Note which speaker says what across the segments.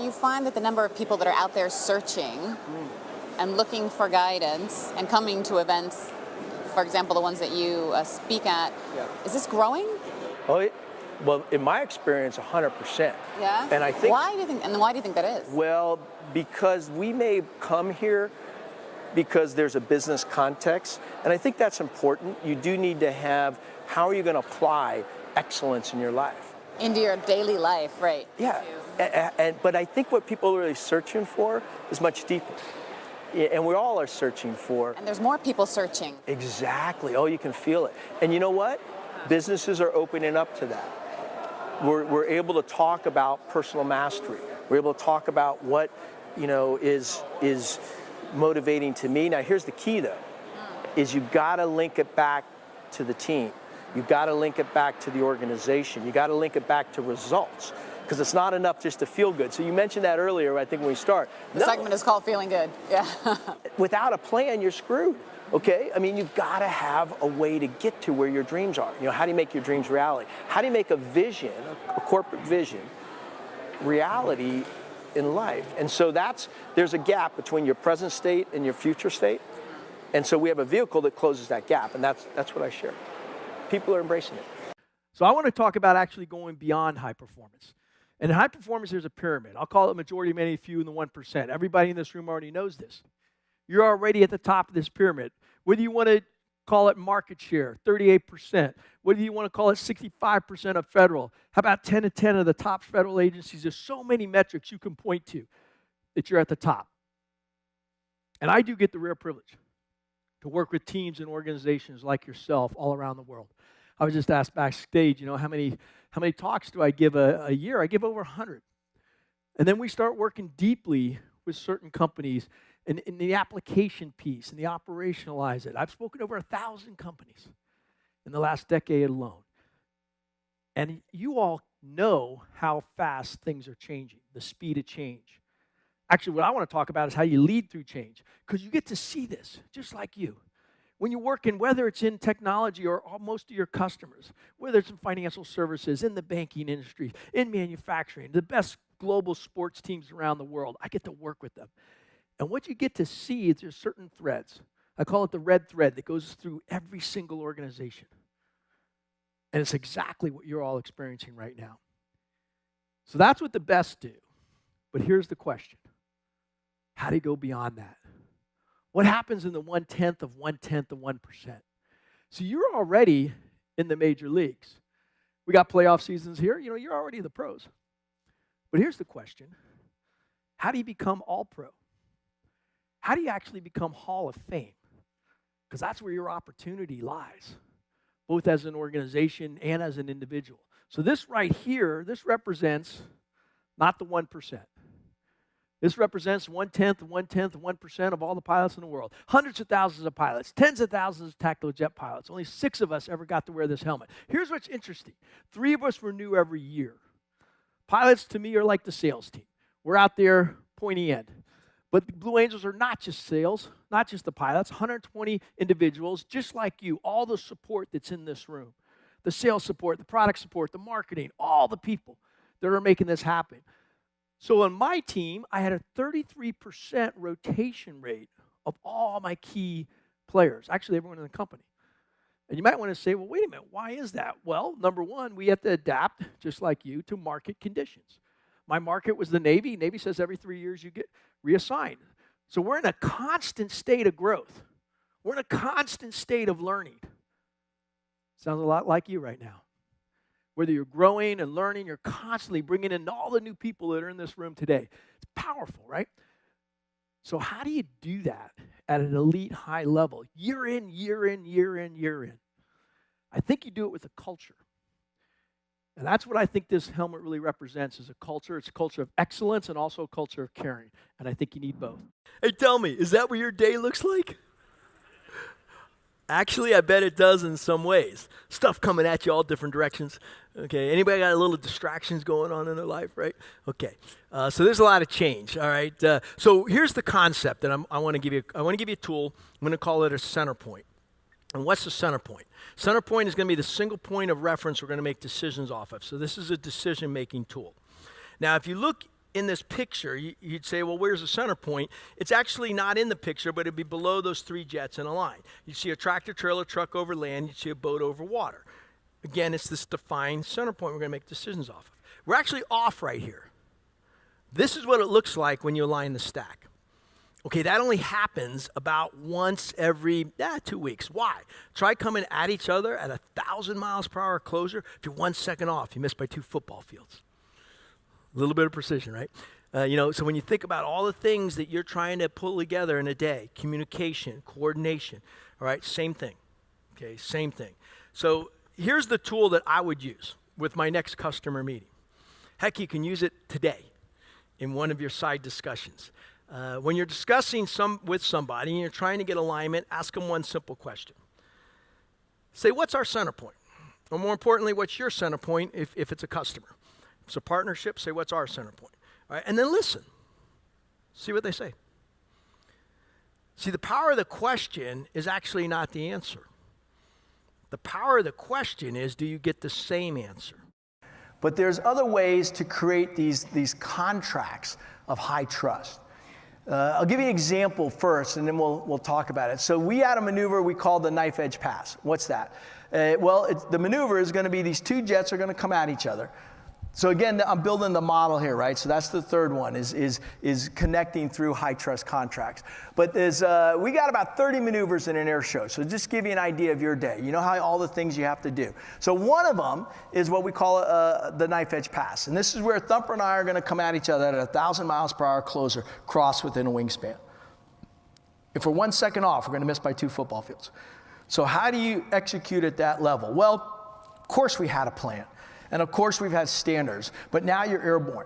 Speaker 1: you find that the number of people that are out there searching and looking for guidance and coming to events, for example, the ones that you speak at, is this growing?
Speaker 2: Oh, well, in my experience, 100%.
Speaker 1: Yeah?
Speaker 2: And I think...
Speaker 1: Why do you think that is?
Speaker 2: Well, because we may come here because there's a business context, and I think that's important. You do need to have, how are you going to apply excellence in your life?
Speaker 1: Into your daily life, right.
Speaker 2: Yeah, but I think what people are really searching for is much deeper. And we all are searching for.
Speaker 1: And there's more people searching.
Speaker 2: Exactly. Oh, you can feel it. And you know what? Businesses are opening up to that. We're able to talk about personal mastery. We're able to talk about what, is motivating to me. Now, here's the key, though, is you got to link it back to the team. You got to link it back to the organization. You got to link it back to results, because it's not enough just to feel good. So you mentioned that earlier, I think, when we start.
Speaker 1: The segment is called Feeling Good. Yeah.
Speaker 2: Without a plan, you're screwed. Okay? I mean, you've got to have a way to get to where your dreams are. How do you make your dreams reality? How do you make a vision, a corporate vision, reality in life? And so there's a gap between your present state and your future state. And so we have a vehicle that closes that gap, and that's what I share. People are embracing it.
Speaker 3: So I want to talk about actually going beyond high performance. And in high performance, there's a pyramid. I'll call it majority, many, few, and the 1%. Everybody in this room already knows this. You're already at the top of this pyramid. Whether you want to call it market share, 38%. Whether you want to call it 65% of federal. How about 10 to 10 of the top federal agencies? There's so many metrics you can point to that you're at the top. And I do get the rare privilege to work with teams and organizations like yourself all around the world. I was just asked backstage, how many talks do I give a year? I give over 100. And then we start working deeply with certain companies in the application piece and the operationalize it. I've spoken to over 1,000 companies in the last decade alone. And you all know how fast things are changing, the speed of change. Actually, what I want to talk about is how you lead through change, because you get to see this, just like you. When you work in, whether it's in technology or most of your customers, whether it's in financial services, in the banking industry, in manufacturing, the best global sports teams around the world, I get to work with them. And what you get to see is there's certain threads. I call it the red thread that goes through every single organization. And it's exactly what you're all experiencing right now. So that's what the best do. But here's the question. How do you go beyond that? What happens in the 1/10 of 1/10 of 1%? So you're already in the major leagues. We got playoff seasons here. You're already the pros. But here's the question. How do you become all-pro? How do you actually become Hall of Fame? Because that's where your opportunity lies, both as an organization and as an individual. So this right here, this represents not the 1%. This represents 1/10 of 1/10 of 1% of all the pilots in the world. Hundreds of thousands of pilots, tens of thousands of tactical jet pilots. Only 6 of us ever got to wear this helmet. Here's what's interesting. 3 of us renew every year. Pilots, to me, are like the sales team. We're out there pointy end. But the Blue Angels are not just sales, not just the pilots, 120 individuals, just like you, all the support that's in this room. The sales support, the product support, the marketing, all the people that are making this happen. So on my team, I had a 33% rotation rate of all my key players, actually everyone in the company. And you might want to say, well, wait a minute, why is that? Well, number one, we have to adapt, just like you, to market conditions. My market was the Navy. Navy says every 3 years you get reassigned. So we're in a constant state of growth. We're in a constant state of learning. Sounds a lot like you right now. Whether you're growing and learning, you're constantly bringing in all the new people that are in this room today. It's powerful, right? So how do you do that at an elite high level, year in, year in, year in, year in? I think you do it with a culture. And that's what I think this helmet really represents, is a culture. It's a culture of excellence and also a culture of caring. And I think you need both. Hey, tell me, is that what your day looks like? Actually, I bet it does in some ways. Stuff coming at you all different directions. Okay, anybody got a little distractions going on in their life, right? Okay, so there's a lot of change, all right? So here's the concept that I want to give you. I want to give you a tool. I'm going to call it a center point. And what's the center point? Center point is going to be the single point of reference we're going to make decisions off of. So this is a decision-making tool. Now, if you look in this picture, you'd say, well, where's the center point? It's actually not in the picture, but it'd be below those 3 jets in a line. You'd see a tractor trailer truck over land, you'd see a boat over water. Again, it's this defined center point we're going to make decisions off of. We're actually off right here. This is what it looks like when you align the stack. Okay, that only happens about once every 2 weeks. Why? Try coming at each other at 1,000 miles per hour closer. If you're 1 second off, you miss by 2 football fields. A little bit of precision, right? So when you think about all the things that you're trying to pull together in a day, communication, coordination, all right, same thing. Okay, same thing. So here's the tool that I would use with my next customer meeting. Heck, you can use it today in one of your side discussions. When you're discussing with somebody and you're trying to get alignment, ask them one simple question. Say, what's our center point? Or more importantly, what's your center point if it's a customer? If it's a partnership, say, what's our center point? All right, and then listen. See what they say. See, the power of the question is actually not the answer. The power of the question is, do you get the same answer?
Speaker 2: But there's other ways to create these contracts of high trust. I'll give you an example first, and then we'll talk about it. So we had a maneuver we call the knife edge pass. What's that? The maneuver is going to be these 2 jets are going to come at each other. So again, I'm building the model here, right? So that's the third one, is connecting through high trust contracts. But we got about 30 maneuvers in an air show. So just give you an idea of your day. You know how all the things you have to do. So one of them is what we call the knife edge pass. And this is where Thumper and I are going to come at each other at 1,000 miles per hour closer, cross within a wingspan. If we're 1 second off, we're going to miss by 2 football fields. So how do you execute at that level? Well, of course we had a plan. And of course we've had standards, but now you're airborne.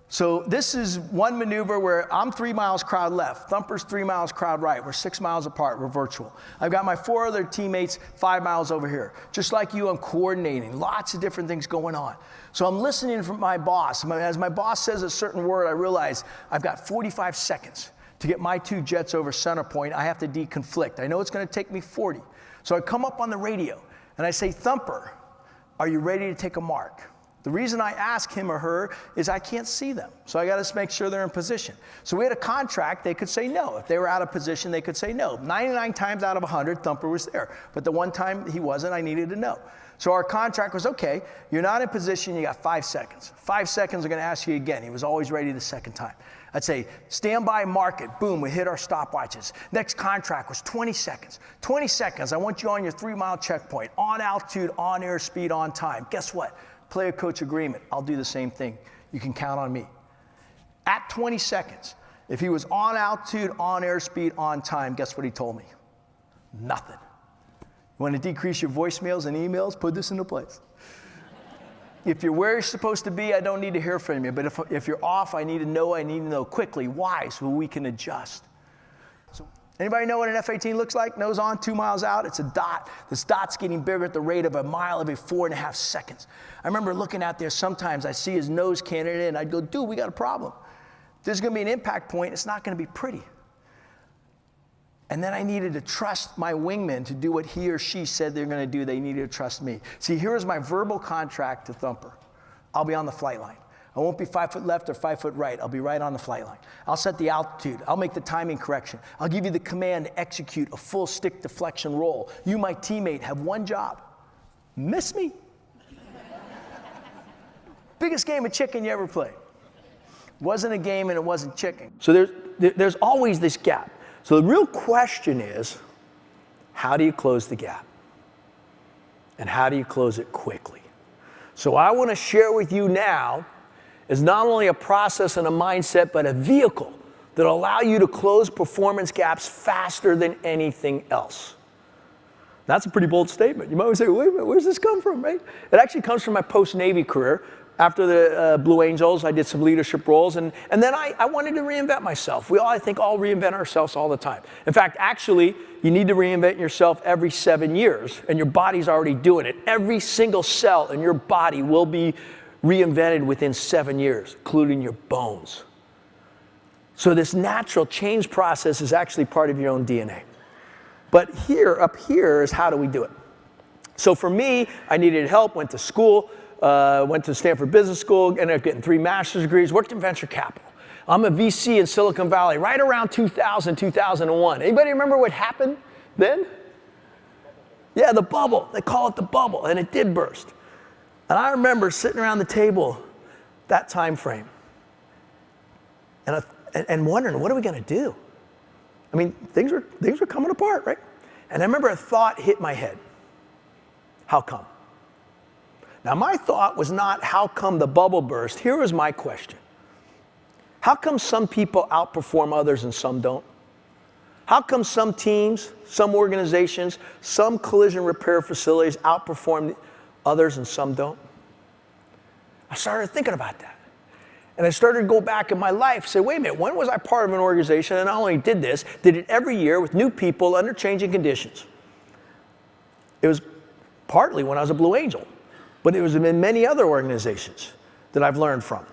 Speaker 2: So this is one maneuver where I'm 3 miles crowd left, Thumper's 3 miles crowd right. We're 6 miles apart, we're virtual. I've got my 4 other teammates 5 miles over here. Just like you, I'm coordinating, lots of different things going on. So I'm listening from my boss. As my boss says a certain word, I realize I've got 45 seconds to get my 2 jets over center point. I have to deconflict. I know it's gonna take me 40. So I come up on the radio and I say, Thumper, are you ready to take a mark? The reason I ask him or her is I can't see them. So I got to make sure they're in position. So we had a contract, they could say no. If they were out of position, they could say no. 99 times out of 100, Thumper was there. But the one time he wasn't, I needed to know. So our contract was, okay, you're not in position, you got 5 seconds. 5 seconds, I'm going to ask you again. He was always ready the second time. I'd say, stand by, mark it. Boom, we hit our stopwatches. Next contract was 20 seconds. 20 seconds, I want you on your 3-mile checkpoint, on altitude, on airspeed, on time. Guess what? Player-coach agreement. I'll do the same thing. You can count on me. At 20 seconds, if he was on altitude, on airspeed, on time, guess what he told me? Nothing. You want to decrease your voicemails and emails? Put this into place. If you're where you're supposed to be, I don't need to hear from you. But if you're off, I need to know quickly. Why? So we can adjust. So anybody know what an F-18 looks like? Nose on, 2 miles out. It's a dot. This dot's getting bigger at the rate of a mile every 4.5 seconds. I remember looking out there sometimes. I see his nose canted in. I'd go, dude, we got a problem. There's going to be an impact point. It's not going to be pretty. And then I needed to trust my wingman to do what he or she said they're going to do. They needed to trust me. See, here is my verbal contract to Thumper. I'll be on the flight line. I won't be 5 foot left or 5 foot right. I'll be right on the flight line. I'll set the altitude. I'll make the timing correction. I'll give you the command to execute a full stick deflection roll. You, my teammate, have one job. Miss me. Biggest game of chicken you ever played. Wasn't a game and it wasn't chicken. So there's always this gap. So the real question is, how do you close the gap? And how do you close it quickly? So I want to share with you now is not only a process and a mindset, but a vehicle that will allow you to close performance gaps faster than anything else. That's a pretty bold statement. You might say, wait a minute, where's this come from, right? It actually comes from my post-Navy career. After the Blue Angels, I did some leadership roles, and then I wanted to reinvent myself. We all, I think, all reinvent ourselves all the time. In fact, actually, you need to reinvent yourself every 7 years, and your body's already doing it. Every single cell in your body will be reinvented within 7 years, including your bones. So this natural change process is actually part of your own DNA. But here, up here, is how do we do it? So for me, I needed help, went to school, went to Stanford Business School, ended up getting 3 master's degrees, worked in venture capital. I'm a VC in Silicon Valley right around 2000, 2001. Anybody remember what happened then? Yeah, the bubble. They call it the bubble, and it did burst. And I remember sitting around the table that time frame and wondering, what are we going to do? I mean, things were coming apart, right? And I remember a thought hit my head. How come? Now, my thought was not how come the bubble burst. Here was my question. How come some people outperform others and some don't? How come some teams, some organizations, some collision repair facilities outperform others and some don't? I started thinking about that. And I started to go back in my life and say, wait a minute, when was I part of an organization and not only did this, did it every year with new people under changing conditions? It was partly when I was a Blue Angel, but it was in many other organizations that I've learned from.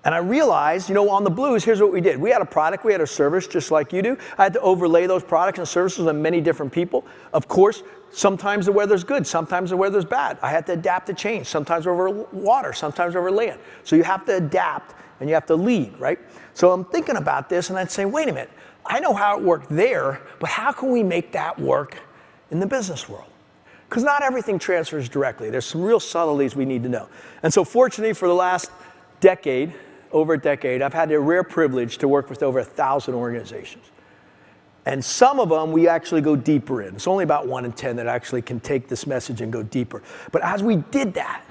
Speaker 2: And I realized, on the Blues, here's what we did. We had a product, we had a service, just like you do. I had to overlay those products and services on many different people. Of course, sometimes the weather's good, sometimes the weather's bad. I had to adapt to change. Sometimes over water, sometimes over land. So you have to adapt and you have to lead, right? So I'm thinking about this and I'd say, wait a minute, I know how it worked there, but how can we make that work in the business world? Because not everything transfers directly. There's some real subtleties we need to know. And so fortunately for the last decade, over a decade, I've had the rare privilege to work with over 1,000 organizations. And some of them we actually go deeper in. It's only about 1 in 10 that actually can take this message and go deeper. But as we did that,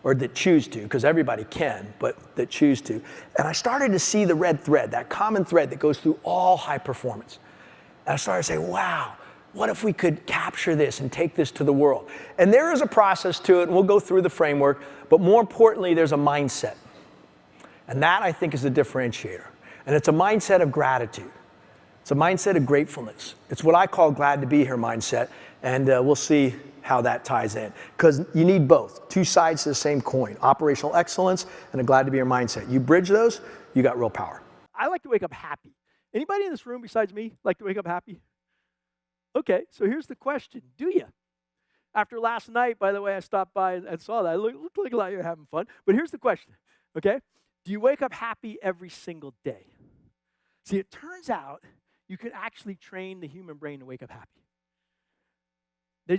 Speaker 2: or that choose to, because everybody can, but that choose to, and I started to see the red thread, that common thread that goes through all high performance. And I started to say, wow, what if we could capture this and take this to the world? And there is a process to it, and we'll go through the framework, but more importantly, there's a mindset. And that, I think, is the differentiator. And it's a mindset of gratitude. It's a mindset of gratefulness. It's what I call glad to be here mindset, and we'll see how that ties in. Because you need both, 2 sides to the same coin, operational excellence and a glad to be here mindset. You bridge those, you got real power.
Speaker 3: I like to wake up happy. Anybody in this room besides me like to wake up happy? Okay, so here's the question. Do you? After last night, by the way, I stopped by and saw that. It looked like a lot of you were having fun. But here's the question, okay? Do you wake up happy every single day? See, it turns out you can actually train the human brain to wake up happy.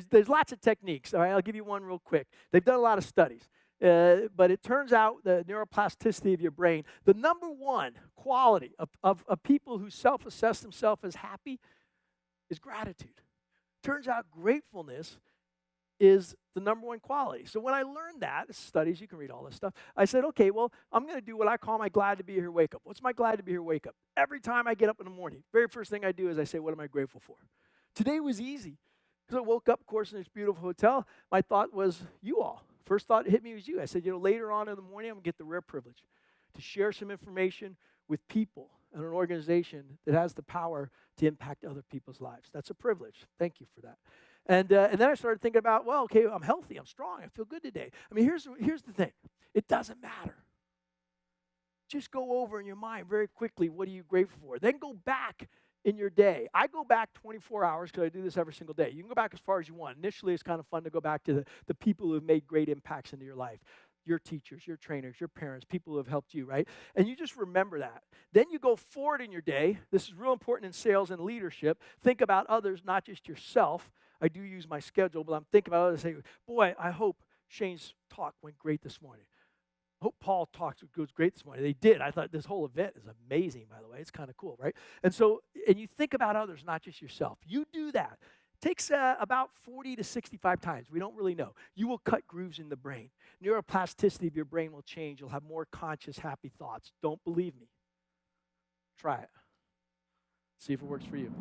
Speaker 3: There's lots of techniques. All right, I'll give you one real quick. They've done a lot of studies. But it turns out the neuroplasticity of your brain, the number one quality of people who self-assess themselves as happy is gratitude. Turns out gratefulness is the number one quality. So when I learned that, studies, you can read all this stuff, I said, okay, well, I'm going to do what I call my glad to be here wake up. What's my glad to be here wake up? Every time I get up in the morning, very first thing I do is I say, what am I grateful for? Today was easy because I woke up, of course, in this beautiful hotel. My thought was you all. First thought hit me was you. I said, later on in the morning, I'm going to get the rare privilege to share some information with people and an organization that has the power to impact other people's lives. That's a privilege. Thank you for that. And then I started thinking about, well, okay, I'm healthy, I'm strong, I feel good today. I mean, here's the thing. It doesn't matter. Just go over in your mind very quickly, what are you grateful for? Then go back in your day. I go back 24 hours because I do this every single day. You can go back as far as you want. Initially, it's kind of fun to go back to the people who have made great impacts into your life. Your teachers, your trainers, your parents, people who have helped you, right? And you just remember that. Then you go forward in your day. This is real important in sales and leadership. Think about others, not just yourself. I do use my schedule, but I'm thinking about others and say, boy, I hope Shane's talk went great this morning. I hope Paul talks goes great this morning. They did. I thought this whole event is amazing, by the way. It's kind of cool, right? And you think about others, not just yourself. You do that. It takes about 40 to 65 times. We don't really know. You will cut grooves in the brain. Neuroplasticity of your brain will change. You'll have more conscious, happy thoughts. Don't believe me. Try it. See if it works for you.